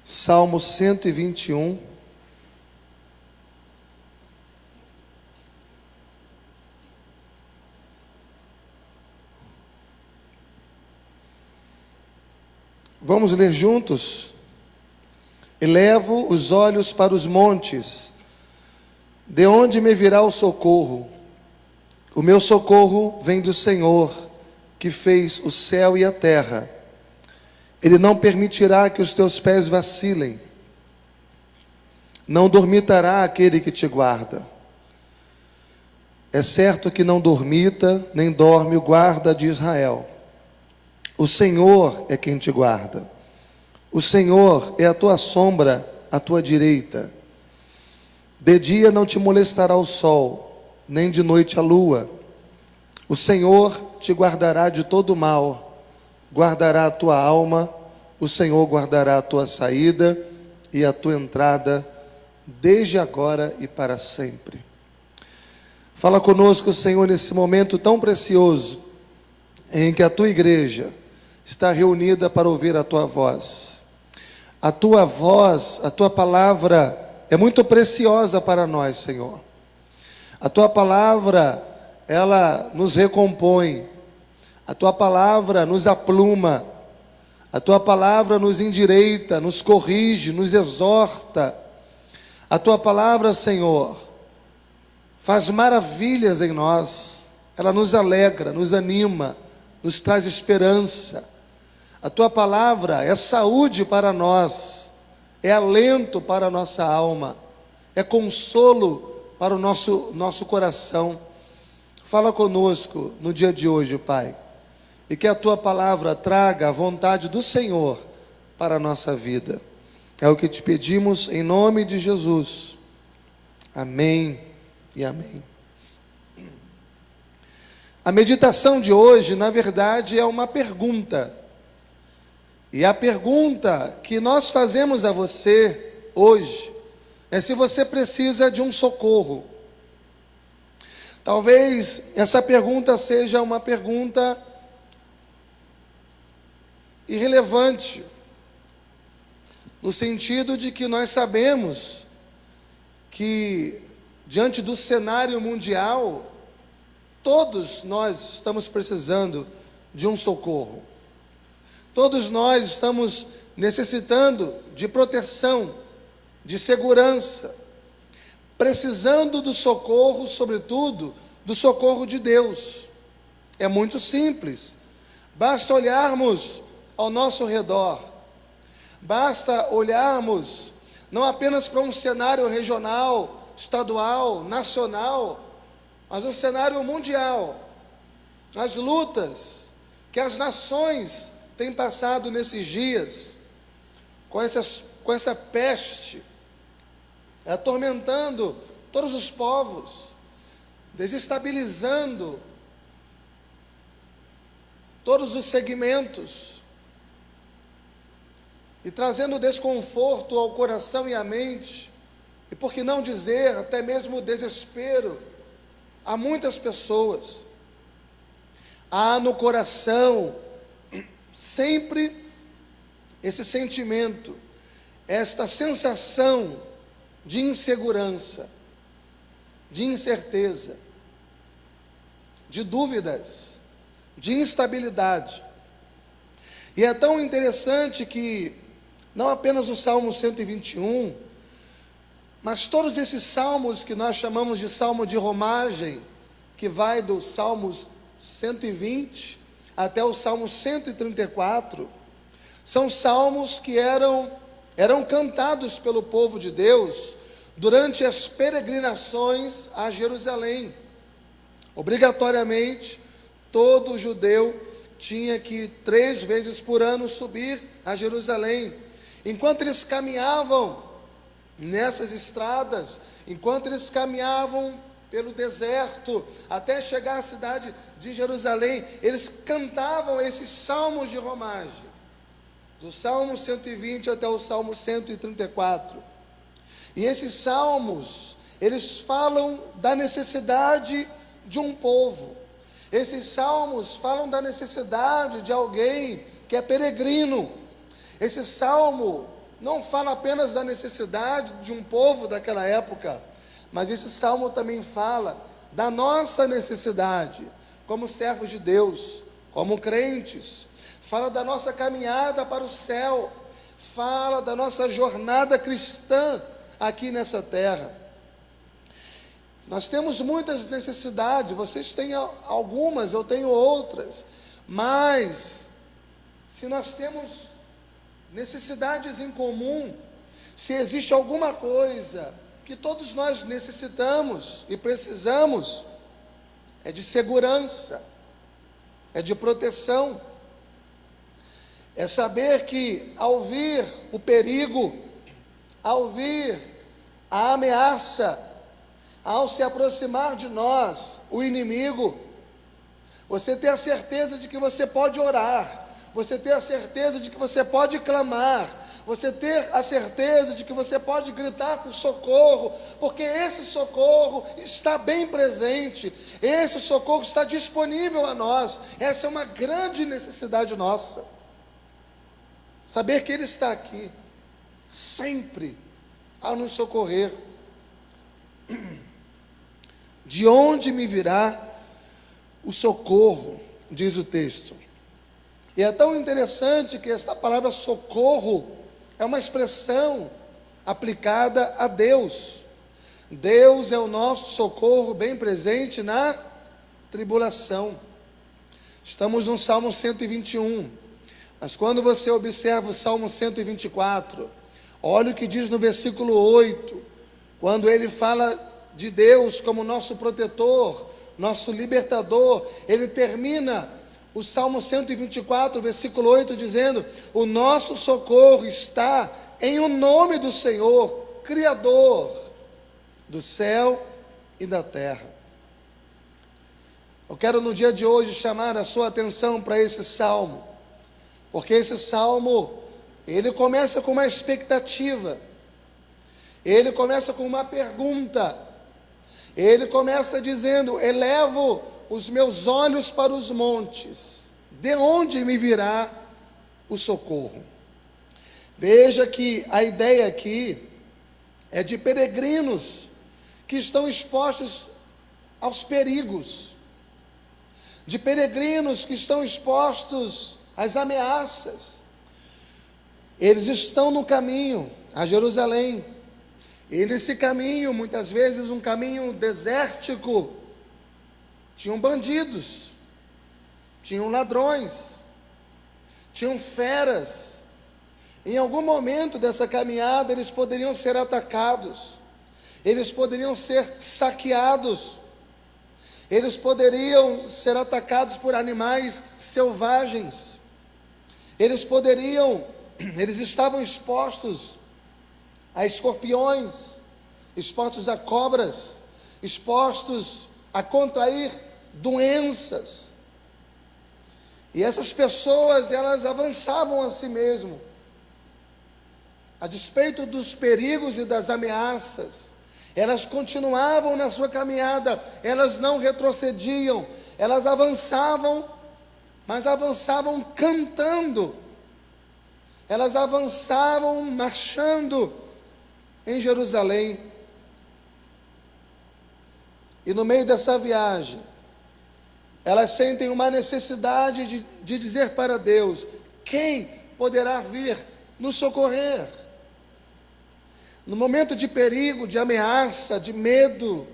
Salmo 121. Vamos ler juntos? Elevo os olhos para os montes, de onde me virá o socorro? O meu socorro vem do Senhor, que fez o céu e a terra. Ele não permitirá que os teus pés vacilem. Não dormitará aquele que te guarda. É certo que não dormita, nem dorme o guarda de Israel. O Senhor é quem te guarda. O Senhor é a tua sombra, à tua direita. De dia não te molestará o sol, nem de noite a lua. O Senhor te guardará de todo mal, guardará a tua alma. O Senhor guardará a tua saída e a tua entrada, desde agora e para sempre. Fala conosco, Senhor, nesse momento tão precioso, em que a tua igreja está reunida para ouvir a tua voz. A tua voz, a tua palavra é muito preciosa para nós, Senhor. A tua palavra, ela nos recompõe. A tua palavra nos apluma. A tua palavra nos endireita, nos corrige, nos exorta. A tua palavra, Senhor, faz maravilhas em nós. Ela nos alegra, nos anima, nos traz esperança. A tua palavra é saúde para nós, é alento para a nossa alma, é consolo para o nosso coração. Fala conosco no dia de hoje, Pai, e que a tua palavra traga a vontade do Senhor para a nossa vida. É o que te pedimos em nome de Jesus. Amém e amém. A meditação de hoje, na verdade, é uma pergunta. E a pergunta que nós fazemos a você hoje é se você precisa de um socorro. Talvez essa pergunta seja uma pergunta irrelevante, no sentido de que nós sabemos que, diante do cenário mundial, todos nós estamos precisando de um socorro. Todos nós estamos necessitando de proteção, de segurança, precisando do socorro, sobretudo, do socorro de Deus. É muito simples, basta olharmos ao nosso redor, basta olharmos não apenas para um cenário regional, estadual, nacional, mas um cenário mundial, as lutas que as nações têm passado nesses dias, com essa peste, atormentando todos os povos, desestabilizando todos os segmentos, e trazendo desconforto ao coração e à mente, e por que não dizer, até mesmo desespero, a muitas pessoas. Há no coração sempre esse sentimento, esta sensação de insegurança, de incerteza, de dúvidas, de instabilidade. E é tão interessante que não apenas o Salmo 121, mas todos esses salmos que nós chamamos de salmo de romagem, que vai do Salmos 120 até o Salmo 134, são salmos que eram cantados pelo povo de Deus durante as peregrinações a Jerusalém. Obrigatoriamente, todo judeu tinha que 3 vezes por ano subir a Jerusalém. Enquanto eles caminhavam nessas estradas, enquanto eles caminhavam pelo deserto, até chegar à cidade de Jerusalém, eles cantavam esses salmos de romagem, do Salmo 120 até o Salmo 134. E esses salmos, eles falam da necessidade de um povo. Esses salmos falam da necessidade de alguém que é peregrino. Esse salmo não fala apenas da necessidade de um povo daquela época, mas esse salmo também fala da nossa necessidade, como servos de Deus, como crentes. Fala da nossa caminhada para o céu, fala da nossa jornada cristã aqui nessa terra. Nós temos muitas necessidades, vocês têm algumas, eu tenho outras, mas se nós temos necessidades em comum, se existe alguma coisa que todos nós necessitamos e precisamos, é de segurança, é de proteção, é saber que ao vir o perigo, ao vir a ameaça, ao se aproximar de nós, o inimigo, você ter a certeza de que você pode orar, você ter a certeza de que você pode clamar, você ter a certeza de que você pode gritar por socorro, porque esse socorro está bem presente, esse socorro está disponível a nós. Essa é uma grande necessidade nossa, saber que Ele está aqui, sempre a nos socorrer. De onde me virá o socorro, diz o texto. E é tão interessante que esta palavra socorro é uma expressão aplicada a Deus. Deus é o nosso socorro bem presente na tribulação. Estamos no Salmo 121, mas quando você observa o Salmo 124, olha o que diz no versículo 8, quando ele fala de Deus como nosso protetor, nosso libertador. Ele termina o Salmo 124, versículo 8, dizendo: o nosso socorro está em o nome do Senhor, Criador do céu e da terra. Eu quero no dia de hoje chamar a sua atenção para esse salmo, porque esse salmo, ele começa com uma expectativa, ele começa com uma pergunta. Ele começa dizendo: elevo os meus olhos para os montes, de onde me virá o socorro? Veja que a ideia aqui é de peregrinos que estão expostos aos perigos, de peregrinos que estão expostos às ameaças. Eles estão no caminho a Jerusalém. E nesse caminho, muitas vezes um caminho desértico, tinham bandidos, tinham ladrões, tinham feras. Em algum momento dessa caminhada eles poderiam ser atacados, eles poderiam ser saqueados, eles poderiam ser atacados por animais selvagens, eles estavam expostos a escorpiões, expostos a cobras, expostos a contrair doenças. E essas pessoas, elas avançavam a si mesmo, a despeito dos perigos e das ameaças. Elas continuavam na sua caminhada, elas não retrocediam, elas avançavam, mas avançavam cantando, elas avançavam marchando em Jerusalém. E no meio dessa viagem, elas sentem uma necessidade de dizer para Deus: quem poderá vir nos socorrer? No momento de perigo, de ameaça, de medo,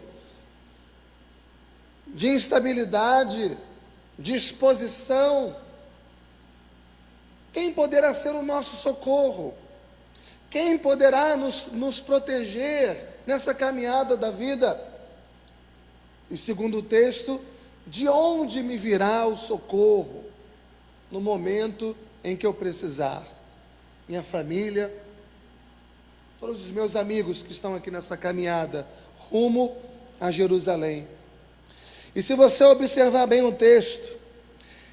de instabilidade, de exposição, quem poderá ser o nosso socorro? Quem poderá nos proteger nessa caminhada da vida? E segundo o texto, de onde me virá o socorro no momento em que eu precisar? Minha família, todos os meus amigos que estão aqui nessa caminhada rumo a Jerusalém. E se você observar bem o texto,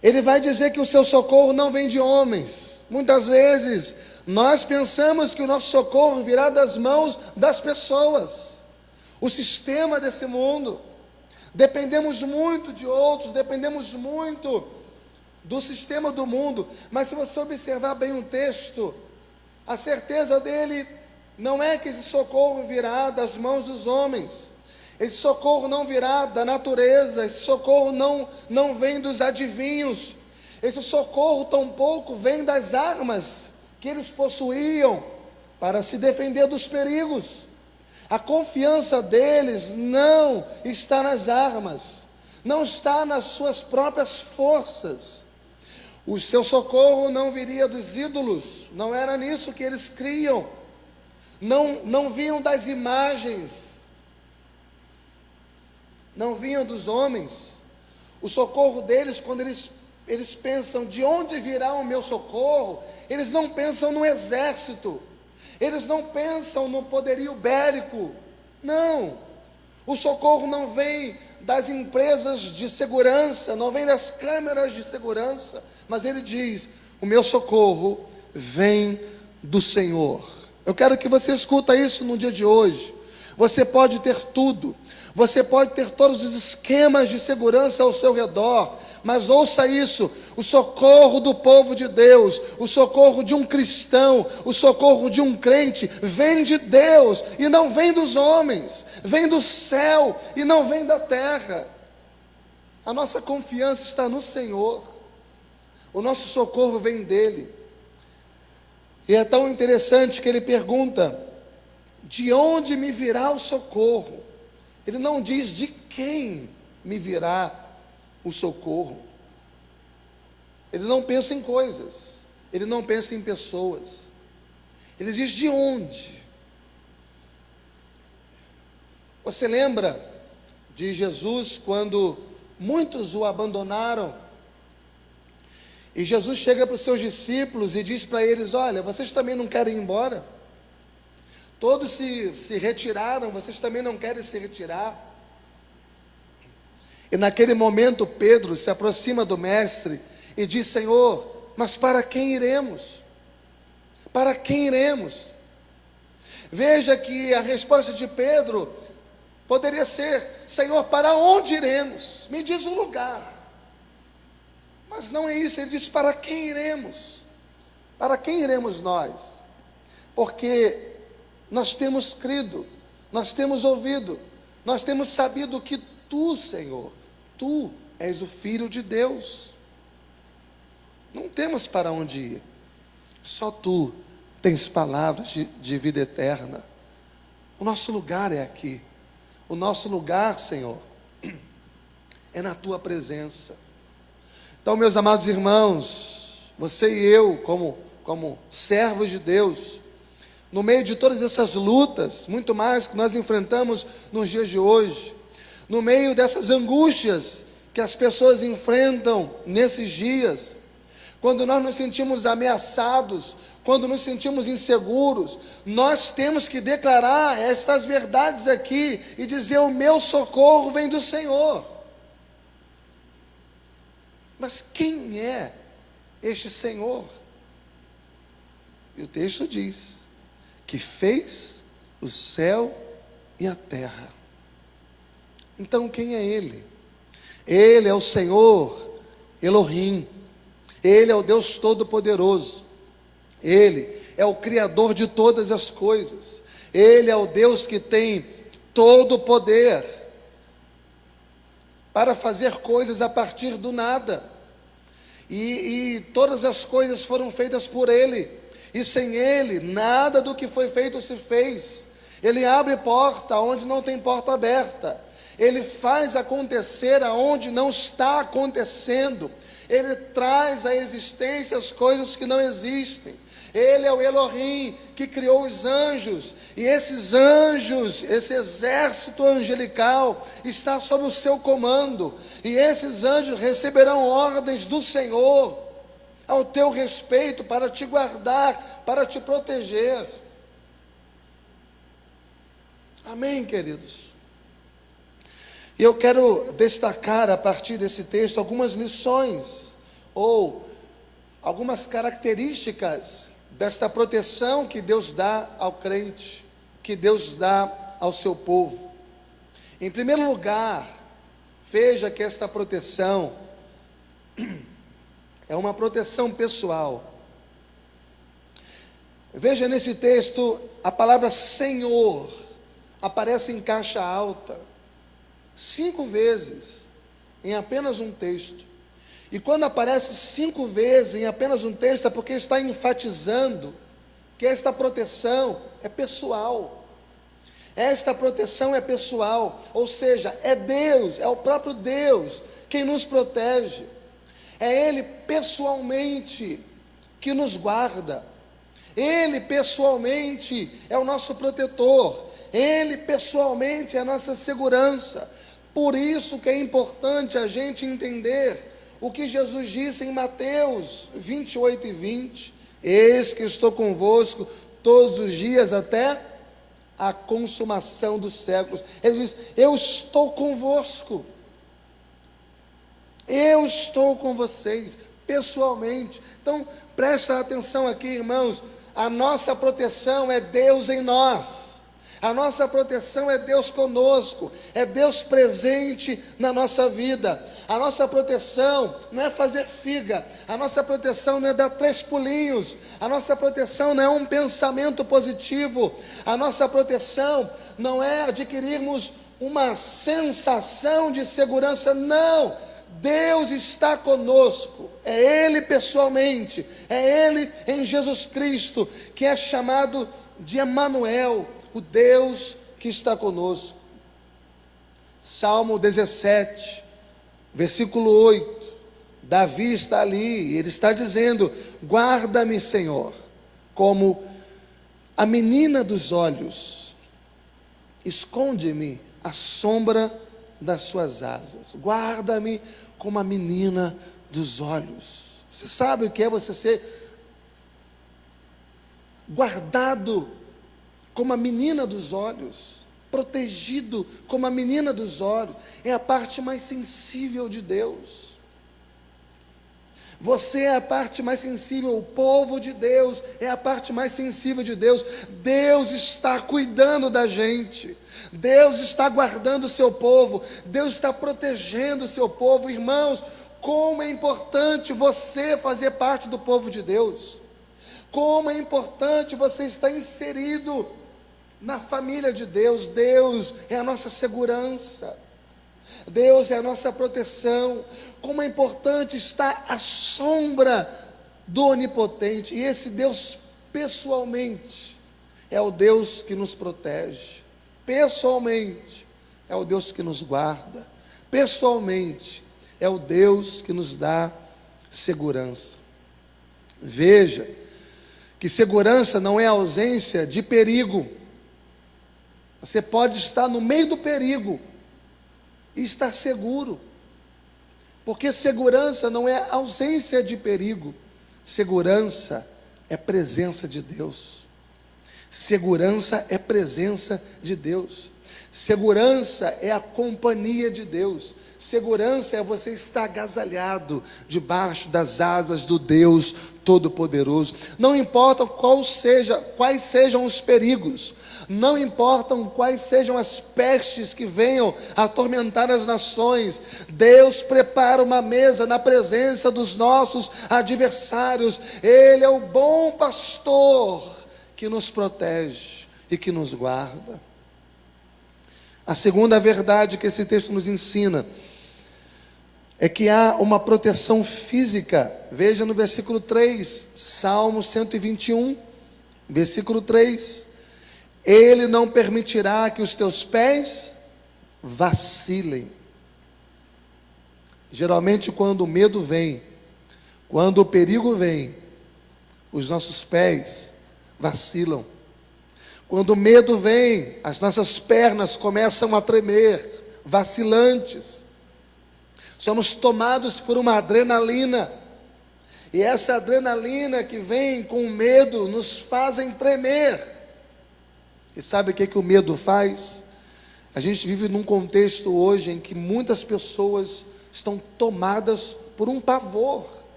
ele vai dizer que o seu socorro não vem de homens. Muitas vezes nós pensamos que o nosso socorro virá das mãos das pessoas, o sistema desse mundo. Dependemos muito de outros, dependemos muito do sistema do mundo. Mas se você observar bem o texto, A certeza dele não é que esse socorro virá das mãos dos homens, esse socorro não virá da natureza, esse socorro não vem dos adivinhos, esse socorro tampouco vem das armas que eles possuíam para se defender dos perigos. A confiança deles não está nas armas, não está nas suas próprias forças. O seu socorro não viria dos ídolos, não era nisso que eles criam, não vinham das imagens, não vinham dos homens. O socorro deles, quando eles pensam de onde virá o meu socorro, eles não pensam no exército, eles não pensam no poderio bélico, não. O socorro não vem das empresas de segurança, não vem das câmeras de segurança, mas ele diz: o meu socorro vem do Senhor. Eu quero que você escuta isso no dia de hoje. Você pode ter tudo, você pode ter todos os esquemas de segurança ao seu redor, mas ouça isso: o socorro do povo de Deus, o socorro de um cristão, o socorro de um crente, vem de Deus e não vem dos homens, vem do céu e não vem da terra. A nossa confiança está no Senhor, o nosso socorro vem dele. E é tão interessante que ele pergunta: de onde me virá o socorro? Ele não diz de quem me virá o socorro. Ele não pensa em coisas, ele não pensa em pessoas, ele diz de onde. Você lembra de Jesus quando muitos o abandonaram? E Jesus chega para os seus discípulos e diz para eles: olha, vocês também não querem ir embora? Todos se retiraram, vocês também não querem se retirar? E naquele momento Pedro se aproxima do mestre e diz: Senhor, mas para quem iremos? Para quem iremos? Veja que a resposta de Pedro poderia ser: Senhor, para onde iremos? Me diz um lugar. Mas não é isso, ele diz: para quem iremos? Para quem iremos nós? Porque nós temos crido, nós temos ouvido, nós temos sabido que Tu, Senhor, Tu és o Filho de Deus. Não temos para onde ir, só Tu tens palavras de vida eterna. O nosso lugar é aqui, o nosso lugar, Senhor, é na Tua presença. Então, meus amados irmãos, você e eu, como servos de Deus, no meio de todas essas lutas, muito mais que nós enfrentamos nos dias de hoje, no meio dessas angústias que as pessoas enfrentam nesses dias, quando nós nos sentimos ameaçados, quando nos sentimos inseguros, nós temos que declarar estas verdades aqui e dizer: o meu socorro vem do Senhor. Mas quem é este Senhor? E o texto diz que fez o céu e a terra. Então quem é Ele? Ele é o Senhor Elohim, Ele é o Deus Todo-Poderoso, Ele é o Criador de todas as coisas, Ele é o Deus que tem todo o poder para fazer coisas a partir do nada, e todas as coisas foram feitas por Ele, e sem Ele, nada do que foi feito se fez. Ele abre porta onde não tem porta aberta, Ele faz acontecer aonde não está acontecendo, Ele traz à existência as coisas que não existem. Ele é o Elohim que criou os anjos, e esses anjos, esse exército angelical está sob o seu comando, e esses anjos receberão ordens do Senhor ao teu respeito, para te guardar, para te proteger. Amém, queridos? E eu quero destacar a partir desse texto algumas lições, ou algumas características desta proteção que Deus dá ao crente, que Deus dá ao seu povo. Em primeiro lugar, veja que esta proteção é uma proteção pessoal. Veja nesse texto, a palavra Senhor aparece em caixa alta 5 vezes em apenas um texto. E quando aparece 5 vezes em apenas um texto, é porque está enfatizando que esta proteção é pessoal. Esta proteção é pessoal, ou seja, é Deus, é o próprio Deus quem nos protege. É Ele pessoalmente que nos guarda. Ele pessoalmente é o nosso protetor. Ele pessoalmente é a nossa segurança. Por isso que é importante a gente entender o que Jesus disse em Mateus 28:20. Eis que estou convosco todos os dias até a consumação dos séculos. Ele diz: eu estou convosco. Eu estou com vocês, pessoalmente. Então, presta atenção aqui, irmãos. A nossa proteção é Deus em nós. A nossa proteção é Deus conosco, é Deus presente na nossa vida. A nossa proteção não é fazer figa, a nossa proteção não é dar 3 pulinhos, a nossa proteção não é um pensamento positivo, a nossa proteção não é adquirirmos uma sensação de segurança, não. Deus está conosco, é Ele pessoalmente, é Ele em Jesus Cristo, que é chamado de Emanuel, o Deus que está conosco. Salmo 17, versículo 8, Davi está ali, ele está dizendo: guarda-me, Senhor, como a menina dos olhos, esconde-me à sombra das suas asas, guarda-me como a menina dos olhos. Você sabe o que é você ser guardado como a menina dos olhos, protegido como a menina dos olhos? É a parte mais sensível de Deus. Você é a parte mais sensível, o povo de Deus é a parte mais sensível de Deus. Deus está cuidando da gente, Deus está guardando o seu povo, Deus está protegendo o seu povo. Irmãos, como é importante você fazer parte do povo de Deus, como é importante você estar inserido na família de Deus. Deus é a nossa segurança, Deus é a nossa proteção. Como é importante estar à sombra do Onipotente. E esse Deus pessoalmente é o Deus que nos protege, pessoalmente é o Deus que nos guarda, pessoalmente é o Deus que nos dá segurança. Veja que segurança não é ausência de perigo. Você pode estar no meio do perigo e estar seguro, porque segurança não é ausência de perigo, segurança é presença de Deus. Segurança é presença de Deus. Segurança é a companhia de Deus. Segurança é você estar agasalhado debaixo das asas do Deus Todo-Poderoso. Não importa quais sejam os perigos, não importam quais sejam as pestes que venham atormentar as nações, Deus prepara uma mesa na presença dos nossos adversários. Ele é o bom pastor que nos protege e que nos guarda. A segunda verdade que esse texto nos ensina é que há uma proteção física. Veja no versículo 3, Salmo 121, versículo 3: Ele não permitirá que os teus pés vacilem. Geralmente quando o medo vem, quando o perigo vem, os nossos pés vacilam. Quando o medo vem, as nossas pernas começam a tremer, vacilantes. Somos tomados por uma adrenalina, e essa adrenalina que vem com o medo nos fazem tremer. E sabe o que o medo faz? A gente vive num contexto hoje em que muitas pessoas estão tomadas por um pavor,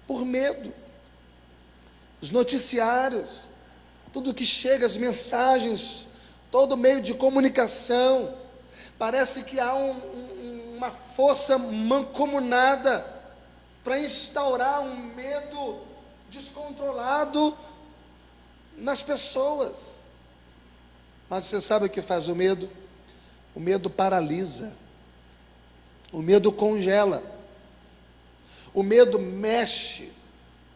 por medo. Os noticiários, tudo que chega, as mensagens, todo meio de comunicação, parece que há uma força mancomunada para instaurar um medo descontrolado nas pessoas. Mas você sabe o que faz o medo? O medo paralisa. O medo congela. O medo mexe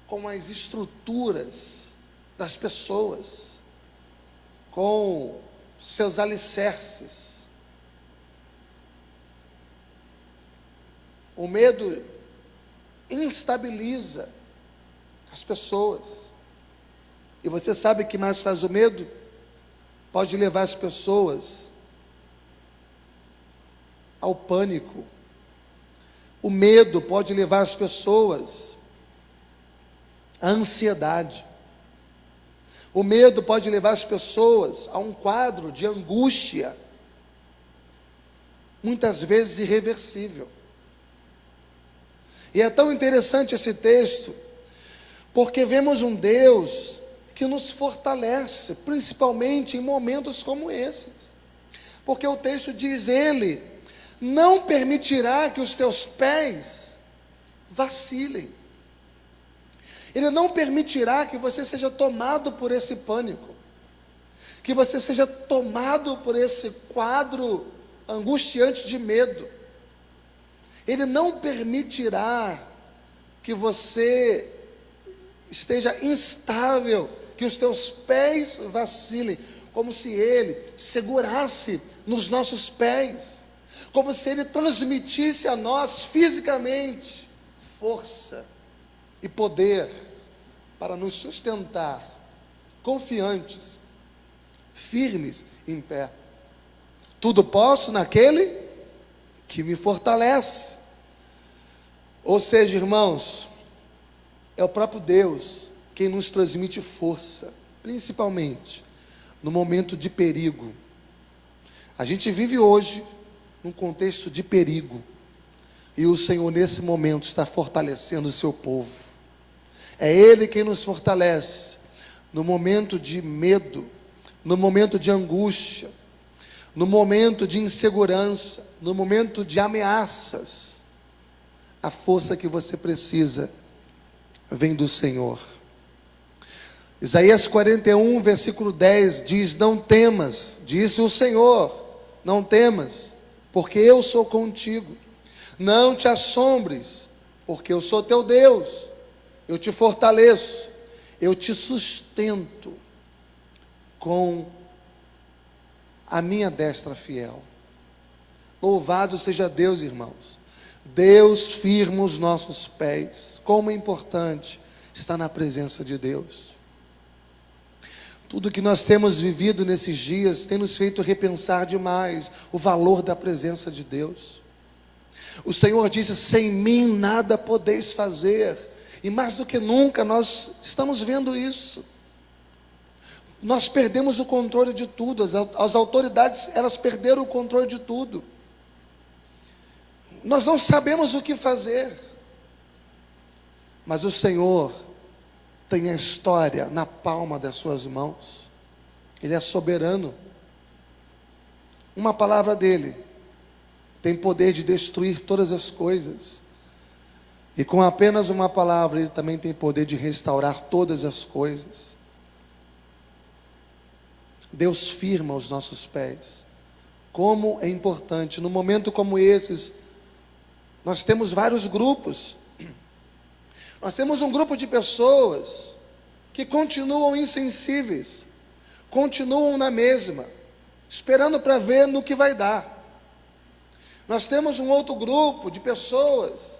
com as estruturas das pessoas, com seus alicerces. O medo instabiliza as pessoas. E você sabe o que mais faz o medo? Pode levar as pessoas ao pânico. O medo pode levar as pessoas à ansiedade. O medo pode levar as pessoas a um quadro de angústia, muitas vezes irreversível. E é tão interessante esse texto, porque vemos um Deus que nos fortalece, principalmente em momentos como esses. Porque o texto diz: Ele não permitirá que os teus pés vacilem. Ele não permitirá que você seja tomado por esse pânico, que você seja tomado por esse quadro angustiante de medo. Ele não permitirá que você esteja instável, que os teus pés vacilem, como se Ele segurasse nos nossos pés, como se Ele transmitisse a nós fisicamente força e poder para nos sustentar confiantes, firmes em pé. Tudo posso naquele que me fortalece. Ou seja, irmãos, é o próprio Deus quem nos transmite força, principalmente no momento de perigo. A gente vive hoje num contexto de perigo, e o Senhor nesse momento está fortalecendo o seu povo. É Ele quem nos fortalece no momento de medo, no momento de angústia, no momento de insegurança, no momento de ameaças. A força que você precisa vem do Senhor. Isaías 41, versículo 10 diz: Não temas, disse o Senhor, não temas, porque eu sou contigo. Não te assombres, porque eu sou teu Deus. Eu te fortaleço, eu te sustento com a minha destra fiel. Louvado seja Deus, irmãos. Deus firma os nossos pés. Como é importante estar na presença de Deus. Tudo que nós temos vivido nesses dias tem nos feito repensar demais o valor da presença de Deus. O Senhor disse: sem mim nada podeis fazer. E mais do que nunca nós estamos vendo isso. Nós perdemos o controle de tudo. As autoridades, elas perderam o controle de tudo. Nós não sabemos o que fazer. Mas o Senhor tem a história na palma das suas mãos. Ele é soberano. Uma palavra dele tem poder de destruir todas as coisas. E com apenas uma palavra, ele também tem poder de restaurar todas as coisas. Deus firma os nossos pés. Como é importante, num momento como esses, nós temos vários grupos. Nós temos um grupo de pessoas que continuam insensíveis, continuam na mesma, esperando para ver no que vai dar. Nós temos um outro grupo de pessoas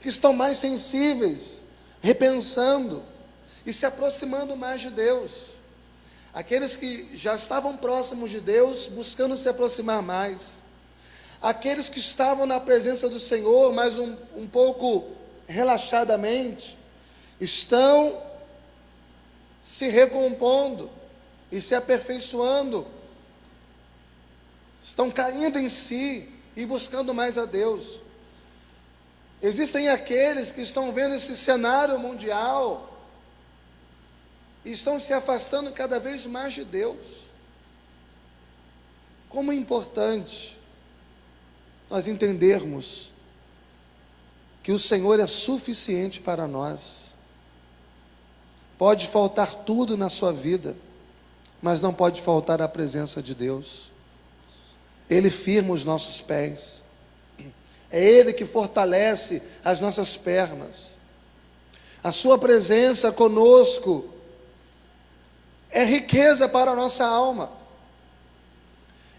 que estão mais sensíveis, repensando e se aproximando mais de Deus. Aqueles que já estavam próximos de Deus, buscando se aproximar mais. Aqueles que estavam na presença do Senhor, mas um pouco relaxadamente, estão se recompondo e se aperfeiçoando. Estão caindo em si e buscando mais a Deus. Existem aqueles que estão vendo esse cenário mundial e estão se afastando cada vez mais de Deus. Como é importante nós entendermos que o Senhor é suficiente para nós. Pode faltar tudo na sua vida, mas não pode faltar a presença de Deus. Ele firma os nossos pés. É Ele que fortalece as nossas pernas. A sua presença conosco é riqueza para a nossa alma.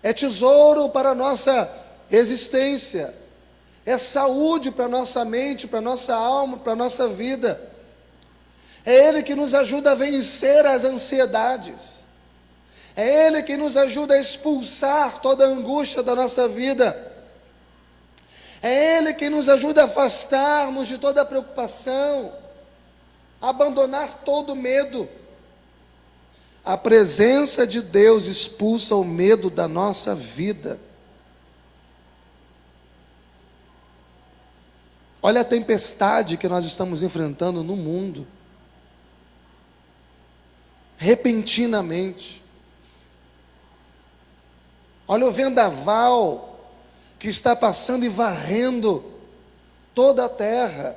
É tesouro para a nossa existência. É saúde para a nossa mente, para a nossa alma, para a nossa vida. É Ele que nos ajuda a vencer as ansiedades. É Ele que nos ajuda a expulsar toda a angústia da nossa vida. É Ele que nos ajuda a afastarmos de toda a preocupação, a abandonar todo medo. A presença de Deus expulsa o medo da nossa vida. Olha a tempestade que nós estamos enfrentando no mundo. Repentinamente. Olha o vendaval que está passando e varrendo toda a terra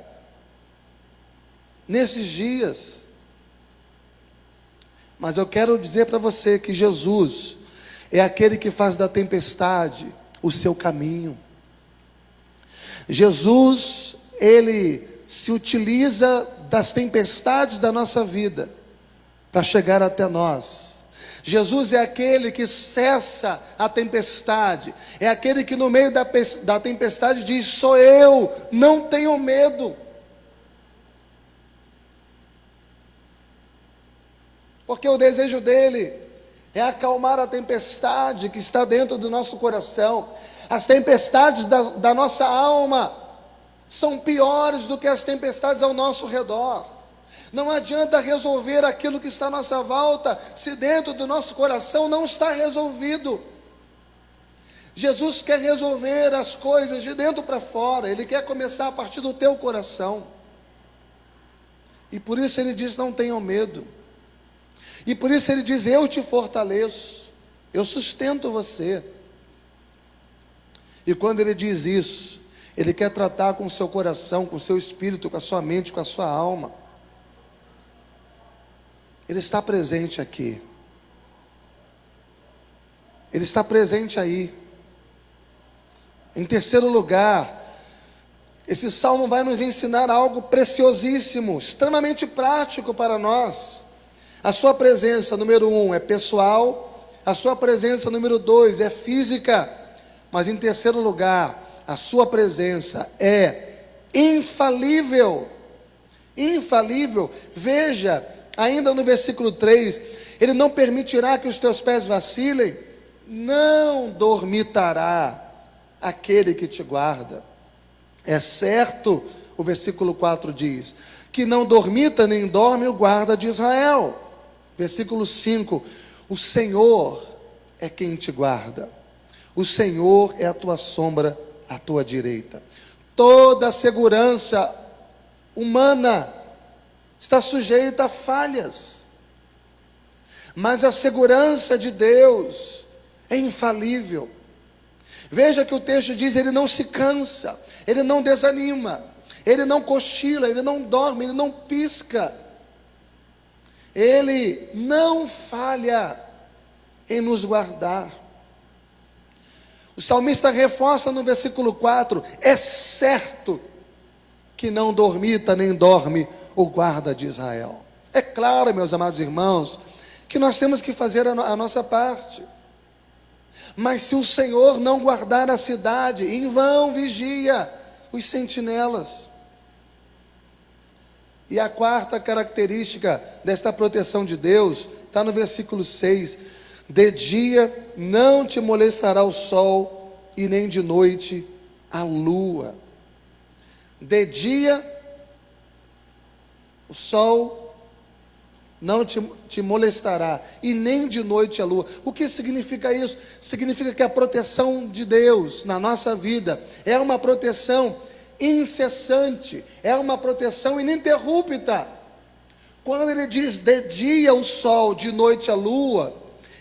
nesses dias. Mas eu quero dizer para você que Jesus é aquele que faz da tempestade o seu caminho. Jesus, Ele se utiliza das tempestades da nossa vida para chegar até nós. Jesus é aquele que cessa a tempestade, é aquele que no meio da tempestade diz: sou eu, não tenho medo. Porque o desejo dele é acalmar a tempestade que está dentro do nosso coração. As tempestades da nossa alma são piores do que as tempestades ao nosso redor. Não adianta resolver aquilo que está à nossa volta, se dentro do nosso coração não está resolvido. Jesus quer resolver as coisas de dentro para fora. Ele quer começar a partir do teu coração. E por isso Ele diz: não tenham medo. E por isso Ele diz: eu te fortaleço, eu sustento você. E quando Ele diz isso, Ele quer tratar com o seu coração, com o seu espírito, com a sua mente, com a sua alma. Ele está presente aqui. Ele está presente aí. Em terceiro lugar, esse salmo vai nos ensinar algo preciosíssimo, extremamente prático para nós. A sua presença, número 1, é pessoal. A sua presença, número 2, é física. Mas em terceiro lugar, a sua presença é infalível. Infalível. Veja, ainda no versículo 3, Ele não permitirá que os teus pés vacilem, não dormitará aquele que te guarda. É certo, o versículo 4 diz, que não dormita nem dorme o guarda de Israel. Versículo 5, o Senhor é quem te guarda. O Senhor é a tua sombra à tua direita. Toda a segurança humana está sujeita a falhas, mas a segurança de Deus é infalível. Veja que o texto diz: Ele não se cansa, Ele não desanima, Ele não cochila, Ele não dorme, Ele não pisca. Ele não falha em nos guardar. O salmista reforça no versículo 4: é certo que não dormita nem dorme o guarda de Israel. É claro, meus amados irmãos, que nós temos que fazer a nossa parte. Mas se o Senhor não guardar a cidade, em vão vigia os sentinelas. E a quarta característica desta proteção de Deus está no versículo 6: de dia não te molestará o sol, e nem de noite a lua. De dia o sol não te molestará, e nem de noite a lua. O que significa isso? Significa que a proteção de Deus na nossa vida é uma proteção incessante, é uma proteção ininterrupta. Quando Ele diz de dia o sol, de noite a lua,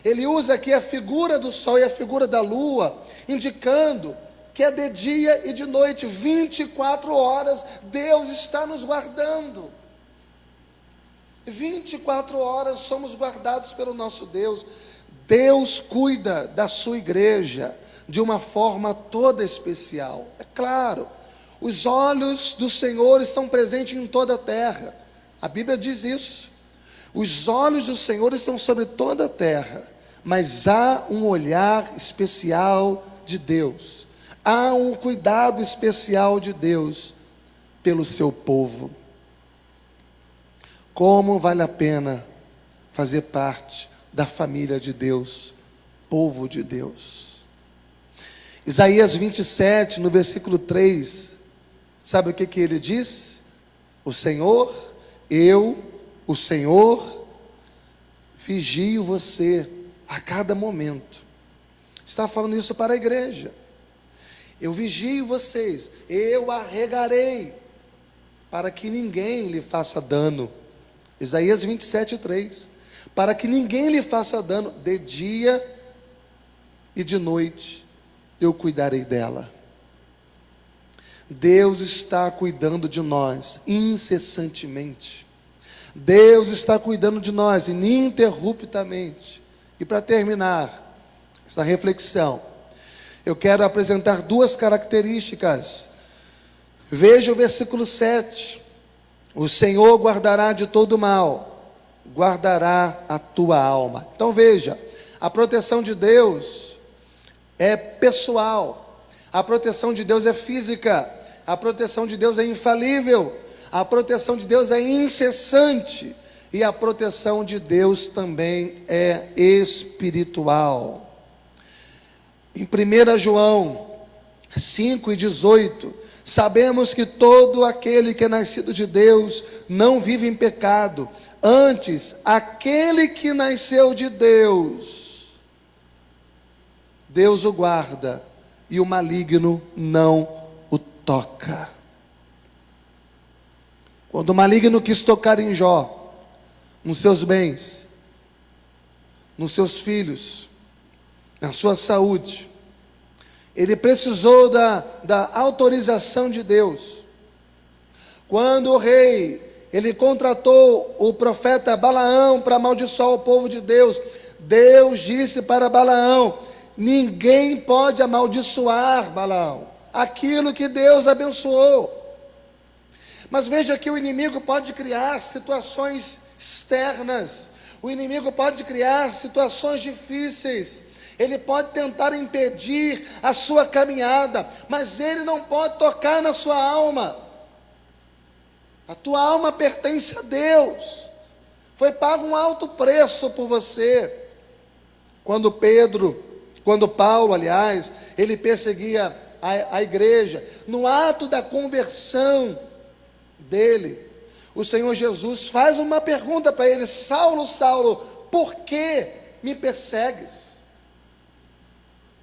Ele usa aqui a figura do sol e a figura da lua, indicando que é de dia e de noite, 24 horas, Deus está nos guardando. 24 horas somos guardados pelo nosso Deus. Deus cuida da sua igreja de uma forma toda especial. É claro, os olhos do Senhor estão presentes em toda a terra. A Bíblia diz isso. Os olhos do Senhor estão sobre toda a terra, mas há um olhar especial de Deus. Há um cuidado especial de Deus pelo seu povo. Como vale a pena fazer parte da família de Deus, povo de Deus. Isaías 27, no versículo 3, sabe o que ele diz? O Senhor, o Senhor, vigio você a cada momento. Está falando isso para a igreja. Eu vigio vocês, eu arregarei, para que ninguém lhe faça dano. Isaías 27, 3. Para que ninguém lhe faça dano, de dia e de noite eu cuidarei dela. Deus está cuidando de nós incessantemente. Deus está cuidando de nós ininterruptamente. E para terminar esta reflexão, eu quero apresentar duas características. Veja o versículo 7. O Senhor guardará de todo mal, guardará a tua alma. Então veja, a proteção de Deus é pessoal, a proteção de Deus é física, a proteção de Deus é infalível, a proteção de Deus é incessante, e a proteção de Deus também é espiritual. Em 1 João 5:18, sabemos que todo aquele que é nascido de Deus não vive em pecado. Antes, aquele que nasceu de Deus, Deus o guarda, e o maligno não o toca. Quando o maligno quis tocar em Jó, nos seus bens, nos seus filhos, na sua saúde, ele precisou da autorização de Deus. Quando o rei, ele contratou o profeta Balaão para amaldiçoar o povo de Deus, Deus disse para Balaão: ninguém pode amaldiçoar Balaão, aquilo que Deus abençoou. Mas veja que o inimigo pode criar situações externas, o inimigo pode criar situações difíceis, ele pode tentar impedir a sua caminhada, mas ele não pode tocar na sua alma. A tua alma pertence a Deus, foi pago um alto preço por você. Quando Paulo, aliás, ele perseguia a igreja, no ato da conversão dele, o Senhor Jesus faz uma pergunta para ele: Saulo, Saulo, por que me persegues?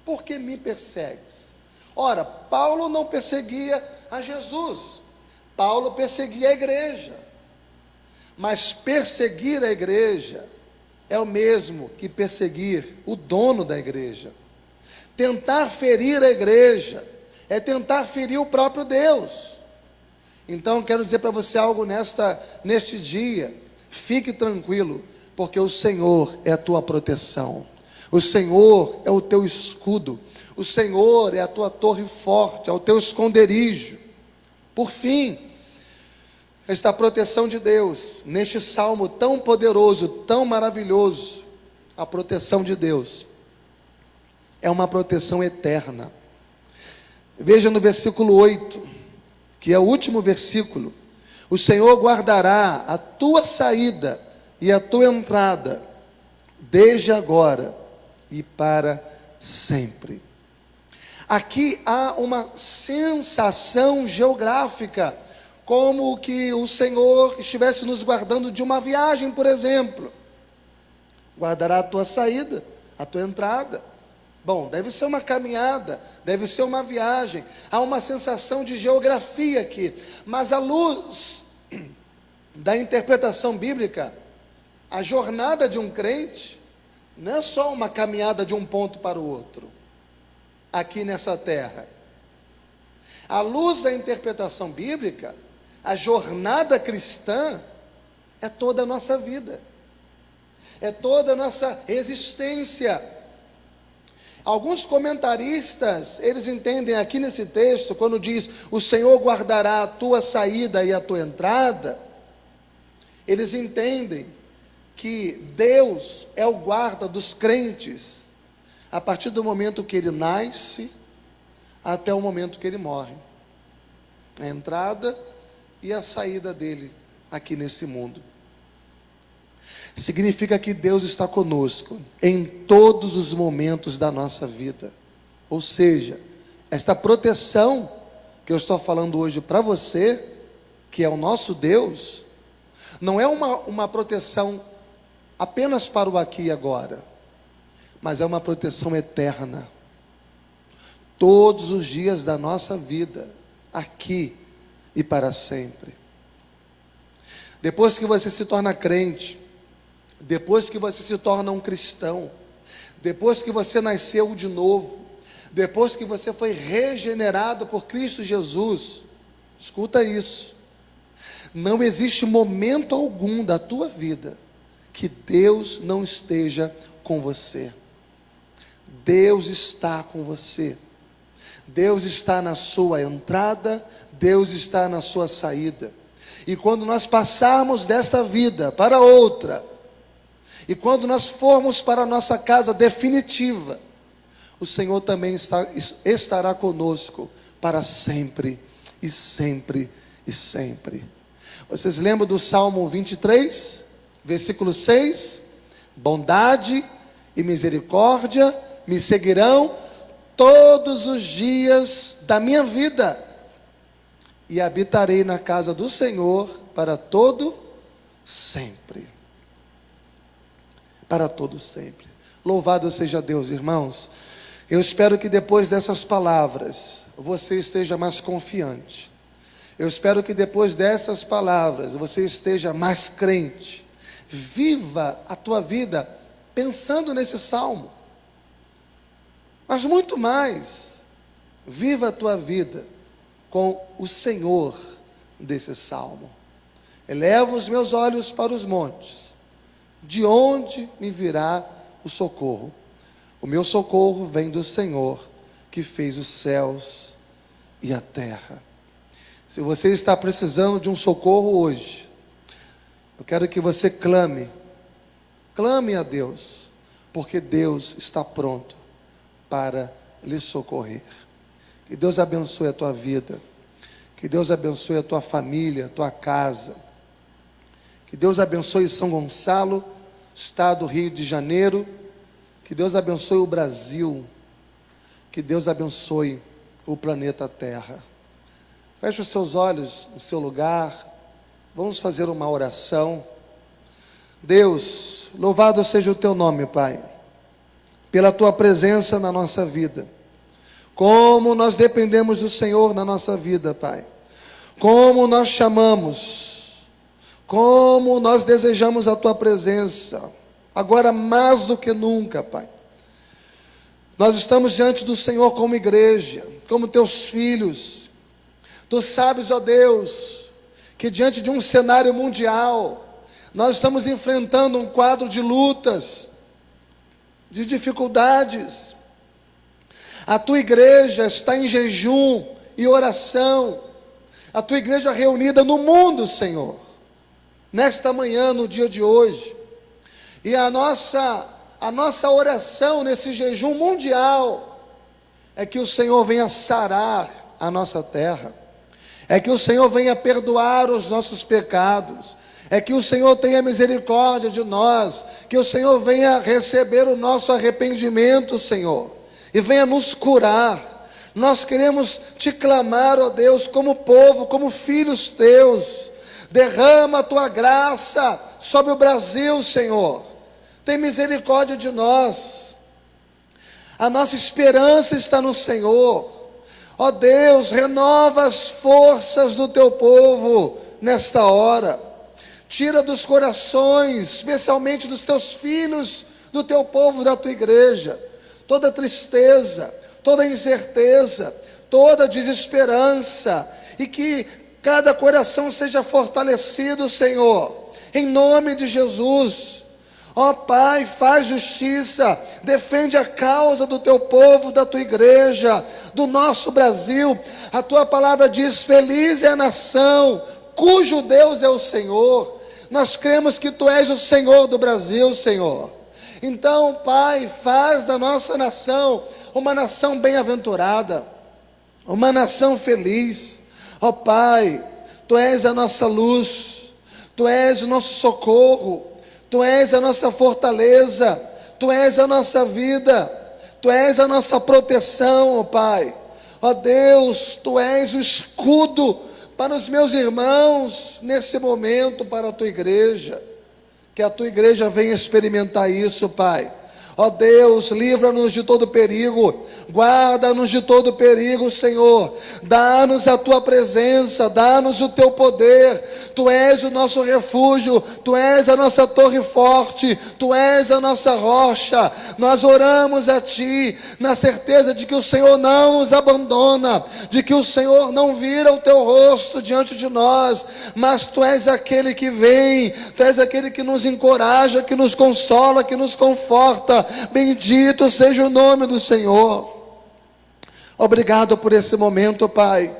Por que me persegues? Ora, Paulo não perseguia a Jesus, Paulo perseguia a igreja. Mas perseguir a igreja é o mesmo que perseguir o dono da igreja. Tentar ferir a igreja é tentar ferir o próprio Deus. Então quero dizer para você algo neste dia: fique tranquilo, porque o Senhor é a tua proteção. O Senhor é o teu escudo, o Senhor é a tua torre forte, é o teu esconderijo. Por fim, esta proteção de Deus, neste salmo tão poderoso, tão maravilhoso, a proteção de Deus é uma proteção eterna. Veja no versículo 8, que é o último versículo: o Senhor guardará a tua saída e a tua entrada, desde agora e para sempre. Aqui há uma sensação geográfica, como que o Senhor estivesse nos guardando de uma viagem, por exemplo. Guardará a tua saída, a tua entrada. Bom, deve ser uma caminhada, deve ser uma viagem. Há uma sensação de geografia aqui, mas à luz da interpretação bíblica, a jornada de um crente não é só uma caminhada de um ponto para o outro, aqui nessa terra. À luz da interpretação bíblica, a jornada cristã é toda a nossa vida, é toda a nossa existência. Alguns comentaristas, eles entendem aqui nesse texto, quando diz, o Senhor guardará a tua saída e a tua entrada, eles entendem que Deus é o guarda dos crentes, a partir do momento que ele nasce, até o momento que ele morre. A entrada e a saída dele aqui nesse mundo. Significa que Deus está conosco em todos os momentos da nossa vida. Ou seja, esta proteção que eu estou falando hoje para você, que é o nosso Deus, não é uma proteção apenas para o aqui e agora, mas é uma proteção eterna. Todos os dias da nossa vida, aqui e para sempre. Depois que você se torna crente, depois que você se torna um cristão, depois que você nasceu de novo, depois que você foi regenerado por Cristo Jesus, escuta isso, não existe momento algum da tua vida que Deus não esteja com você. Deus está com você. Deus está na sua entrada, Deus está na sua saída. E quando nós passarmos desta vida para outra, e quando nós formos para a nossa casa definitiva, o Senhor também estará conosco para sempre, e sempre, e sempre. Vocês lembram do Salmo 23, versículo 6? Bondade e misericórdia me seguirão todos os dias da minha vida, e habitarei na casa do Senhor para todo sempre. Para todo sempre. Louvado seja Deus, irmãos. Eu espero que depois dessas palavras você esteja mais confiante. Eu espero que depois dessas palavras você esteja mais crente. Viva a tua vida pensando nesse salmo. Mas muito mais, viva a tua vida com o Senhor desse salmo. Eleva os meus olhos para os montes. De onde me virá o socorro? O meu socorro vem do Senhor, que fez os céus e a terra. Se você está precisando de um socorro hoje, eu quero que você clame a Deus, porque Deus está pronto para lhe socorrer. Que Deus abençoe a tua vida, que Deus abençoe a tua família, a tua casa, que Deus abençoe São Gonçalo, estado do Rio de Janeiro, que Deus abençoe o Brasil, que Deus abençoe o planeta Terra. Feche os seus olhos no seu lugar, vamos fazer uma oração. Deus, louvado seja o teu nome, Pai, pela tua presença na nossa vida. Como nós dependemos do Senhor na nossa vida, Pai. Como nós chamamos, como nós desejamos a tua presença, agora mais do que nunca, Pai. Nós estamos diante do Senhor como igreja, como teus filhos. Tu sabes, ó Deus, que diante de um cenário mundial, nós estamos enfrentando um quadro de lutas, de dificuldades. A tua igreja está em jejum e oração. A tua igreja reunida no mundo, Senhor, nesta manhã, no dia de hoje. E a nossa oração nesse jejum mundial é que o Senhor venha sarar a nossa terra, é que o Senhor venha perdoar os nossos pecados, é que o Senhor tenha misericórdia de nós, que o Senhor venha receber o nosso arrependimento, Senhor, e venha nos curar. Nós queremos te clamar, ó Deus, como povo, como filhos teus. Derrama a tua graça sobre o Brasil, Senhor. Tem misericórdia de nós. A nossa esperança está no Senhor. Ó Deus, renova as forças do teu povo nesta hora. Tira dos corações, especialmente dos teus filhos, do teu povo, da tua igreja, toda tristeza, toda incerteza, toda desesperança, e que cada coração seja fortalecido, Senhor, em nome de Jesus. Ó Pai, faz justiça, defende a causa do teu povo, da tua igreja, do nosso Brasil. A tua palavra diz: feliz é a nação cujo Deus é o Senhor. Nós cremos que tu és o Senhor do Brasil, Senhor. Então, Pai, faz da nossa nação uma nação bem-aventurada, uma nação feliz. Ó Pai, tu és a nossa luz, tu és o nosso socorro, tu és a nossa fortaleza, tu és a nossa vida, tu és a nossa proteção, ó Pai. Ó Deus, tu és o escudo para os meus irmãos nesse momento, para a tua igreja. Que a tua igreja venha experimentar isso, Pai. Ó Deus, livra-nos de todo perigo, guarda-nos de todo perigo, Senhor. Dá-nos a tua presença, dá-nos o teu poder. Tu és o nosso refúgio, tu és a nossa torre forte, tu és a nossa rocha. Nós oramos a ti, na certeza de que o Senhor não nos abandona, de que o Senhor não vira o teu rosto diante de nós, mas tu és aquele que vem, tu és aquele que nos encoraja, que nos consola, que nos conforta. Bendito seja o nome do Senhor. Obrigado por esse momento, Pai,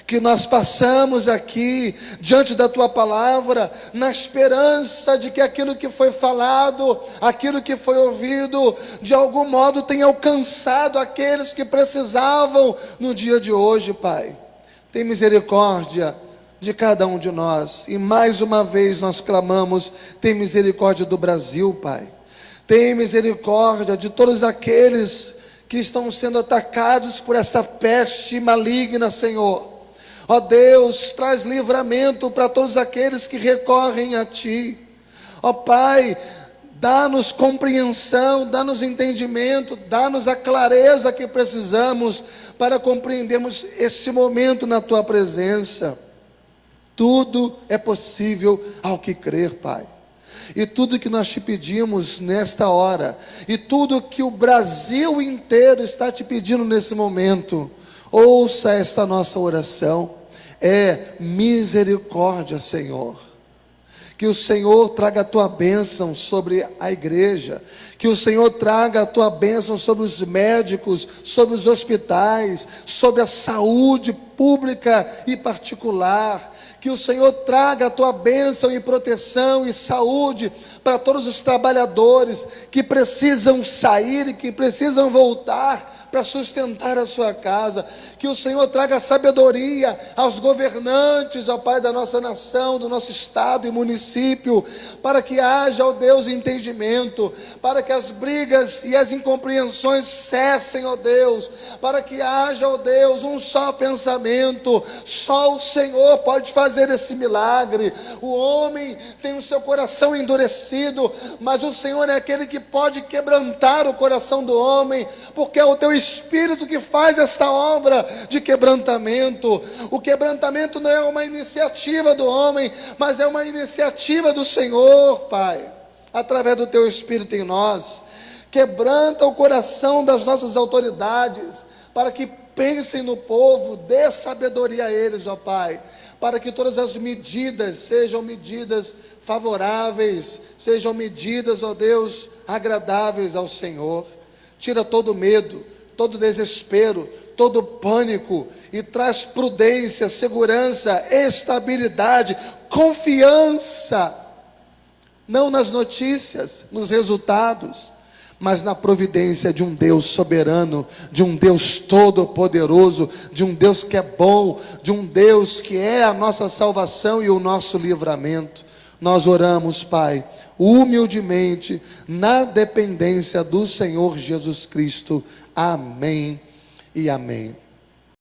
que nós passamos aqui diante da tua palavra, na esperança de que aquilo que foi falado, aquilo que foi ouvido, de algum modo tenha alcançado aqueles que precisavam no dia de hoje, Pai. Tem misericórdia de cada um de nós, e mais uma vez nós clamamos: tem misericórdia do Brasil, Pai. Tem misericórdia de todos aqueles que estão sendo atacados por essa peste maligna, Senhor. Ó Deus, traz livramento para todos aqueles que recorrem a Ti. Ó Pai, dá-nos compreensão, dá-nos entendimento, dá-nos a clareza que precisamos para compreendermos este momento na Tua presença. Tudo é possível ao que crer, Pai. E tudo que nós te pedimos nesta hora, e tudo que o Brasil inteiro está te pedindo nesse momento, ouça esta nossa oração, é misericórdia, Senhor. Que o Senhor traga a tua bênção sobre a igreja, que o Senhor traga a tua bênção sobre os médicos, sobre os hospitais, sobre a saúde pública e particular. Que o Senhor traga a tua bênção e proteção e saúde para todos os trabalhadores que precisam sair e que precisam voltar para sustentar a sua casa. Que o Senhor traga sabedoria aos governantes, ó Pai, da nossa nação, do nosso estado e município, para que haja, ó Deus, entendimento, para que as brigas e as incompreensões cessem, ó Deus, para que haja, ó Deus, um só pensamento. Só o Senhor pode fazer esse milagre. O homem tem o seu coração endurecido, mas o Senhor é aquele que pode quebrantar o coração do homem, porque é o teu Espírito que faz esta obra de quebrantamento. O quebrantamento não é uma iniciativa do homem, mas é uma iniciativa do Senhor, Pai, através do teu Espírito em nós. Quebranta o coração das nossas autoridades, para que pensem no povo, dê sabedoria a eles, ó Pai, para que todas as medidas sejam medidas favoráveis, sejam medidas, ó Deus, agradáveis ao Senhor. Tira todo medo, todo desespero, todo pânico, e traz prudência, segurança, estabilidade, confiança, não nas notícias, nos resultados, mas na providência de um Deus soberano, de um Deus todo-poderoso, de um Deus que é bom, de um Deus que é a nossa salvação e o nosso livramento. Nós oramos, Pai, humildemente, na dependência do Senhor Jesus Cristo. Amém e amém.